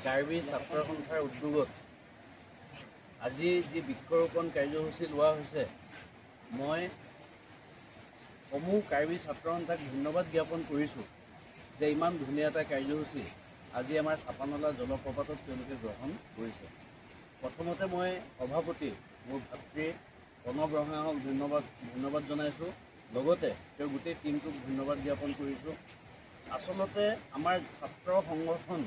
কাৰ্বি ছাত্ৰ সন্থাৰ উদ্যোগত আজি যি বৃক্ষৰোপণ কাৰ্যসূচী লোৱা হৈছে, মই সমূহ কাৰ্বি ছাত্ৰ সন্থাক ধন্যবাদ জ্ঞাপন কৰিছোঁ যে ইমান ধুনীয়া এটা কাৰ্যসূচী আজি আমাৰ চাপানলা জলপ্ৰপাতত তেওঁলোকে গ্ৰহণ কৰিছে। প্ৰথমতে মই সভাপতি মোৰ ভাতৃ প্ৰণৱ ৰহাহঁক ধন্যবাদ জনাইছোঁ, লগতে তেওঁৰ গোটেই টীমটোক ধন্যবাদ জ্ঞাপন কৰিছোঁ। আচলতে আমাৰ ছাত্ৰ সংগঠন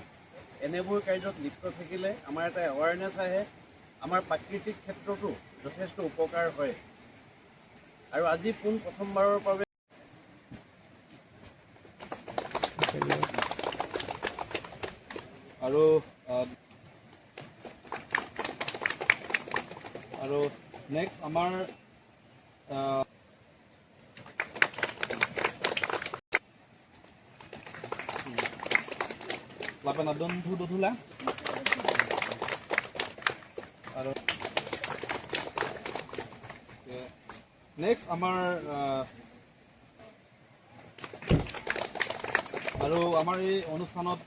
এনেবোৰ কাৰ্যত লিপ্ত থাকিলে আমাৰ এটা এৱাৰনেছ আহে, আমাৰ প্ৰাকৃতিক ক্ষেত্ৰতো যথেষ্ট উপকাৰ হয়। আৰু আজি প্ৰথমবাৰৰ বাবে আৰু নেক্সট আমাৰ Lapanadon Dudula next আমাৰ আৰু আমাৰ এই অনুষ্ঠানত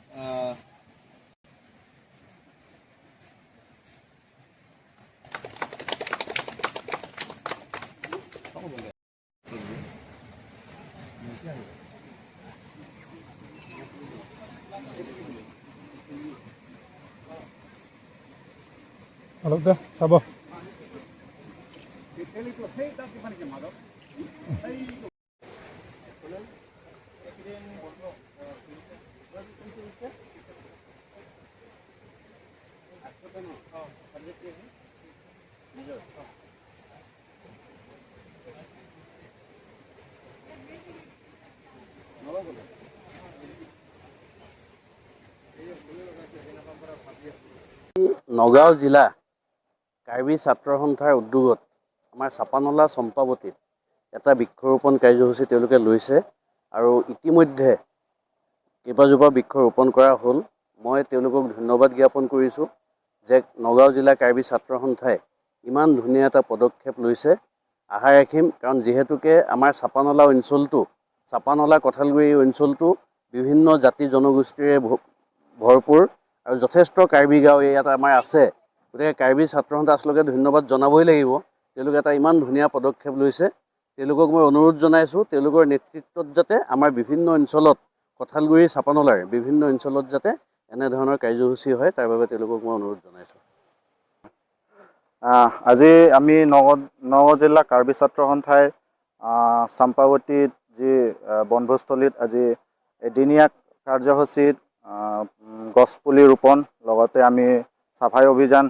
অলপ দে চাব নগাঁও জিলা কাৰ্বি ছাত্ৰ সন্থাৰ উদ্যোগত আমাৰ চাপানলা চম্পাৱতীত এটা বৃক্ষৰোপণ কাৰ্যসূচী তেওঁলোকে লৈছে আৰু ইতিমধ্যে কেইবাজোপা বৃক্ষ ৰোপণ কৰা হ'ল। মই তেওঁলোকক ধন্যবাদ জ্ঞাপন কৰিছোঁ যে নগাঁও জিলা কাৰ্বি ছাত্ৰ সন্থাই ইমান ধুনীয়া এটা পদক্ষেপ লৈছে। আশা ৰাখিম, কাৰণ যিহেতুকে আমাৰ চাপানলা অঞ্চলটো, চাপানলা কঁঠালগুৰি অঞ্চলটো বিভিন্ন জাতি জনগোষ্ঠীৰে ভৰপূৰ আৰু যথেষ্ট কাৰ্বি গাঁও ইয়াত আমাৰ আছে। গতিকে কাৰ্বি ছাত্ৰ সন্থা আচলতে ধন্যবাদ জনাবই লাগিব। তেওঁলোকে এটা ইমান ধুনীয়া পদক্ষেপ লৈছে। তেওঁলোকক মই অনুৰোধ জনাইছোঁ, তেওঁলোকৰ নেতৃত্বত যাতে আমাৰ বিভিন্ন অঞ্চলত, কঁঠালগুৰি চাপানলাৰ বিভিন্ন অঞ্চলত যাতে এনেধৰণৰ কাৰ্যসূচী হয়, তাৰ বাবে তেওঁলোকক মই অনুৰোধ জনাইছোঁ। আজি আমি নগাঁও জিলা কাৰ্বি ছাত্ৰ সন্থাই চম্পাৱতীত যি বনভোজস্থলীত আজি এদিনীয়া কাৰ্যসূচীত গছপুলি ৰোপণ লগতে আমি চাফাই অভিযান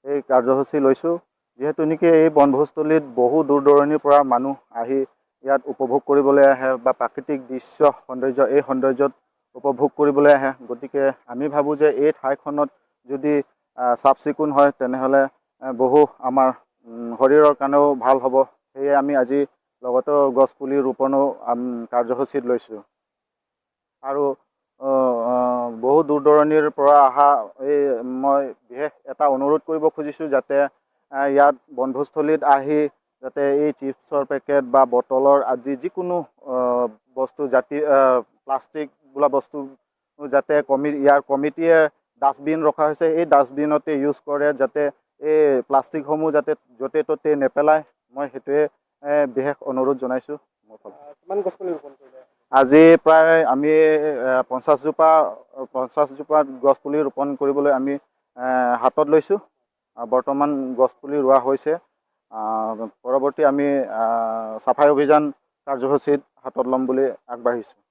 এই কাৰ্যসূচী লৈছোঁ। যিহেতু নেকি এই বনভোজস্থলীত বহু দূৰ দূৰণিৰ পৰা মানুহ আহি ইয়াত উপভোগ কৰিবলৈ আহে বা প্ৰাকৃতিক দৃশ্য সৌন্দৰ্য এই সৌন্দৰ্যত উপভোগ কৰিবলৈ আহে। গতিকে আমি ভাবোঁ যে এই ঠাইখনত যদি চাফ চিকুণ হয় তেনেহ'লে বহু আমাৰ শৰীৰৰ কাৰণেও ভাল হ'ব। সেয়ে আমি আজি লগতে গছপুলি ৰোপণো কাৰ্যসূচীত লৈছোঁ। আৰু বহু দূৰ দূৰণিৰ পৰা অহা মই বিশেষ এটা অনুৰোধ কৰিব খুজিছোঁ যাতে ইয়াত বনভোজস্থলীত আহি যাতে এই চিপছৰ পেকেট বা বটলৰ আদি যিকোনো বস্তু প্লাষ্টিক বোলা বস্তু যাতে ইয়াৰ কমিটিয়ে ডাষ্টবিন ৰখা হৈছে, এই ডাষ্টবিনতে ইউজ কৰে, যাতে এই প্লাষ্টিকসমূহ যাতে য'তে ত'তে নেপেলায়, মই সেইটোৱে বিশেষ অনুৰোধ জনাইছোঁ। কিমান গছপুলি ৰোপণ কৰিলে? আজি প্ৰায় আমি 50জোপা গছপুলি ৰোপণ কৰিবলৈ আমি হাতত লৈছোঁ। বৰ্তমান গছপুলি ৰোৱা হৈছে। পৰৱৰ্তী আমি চাফাই অভিযান কাৰ্যসূচীত হাতত ল'ম বুলি আগবাঢ়িছোঁ।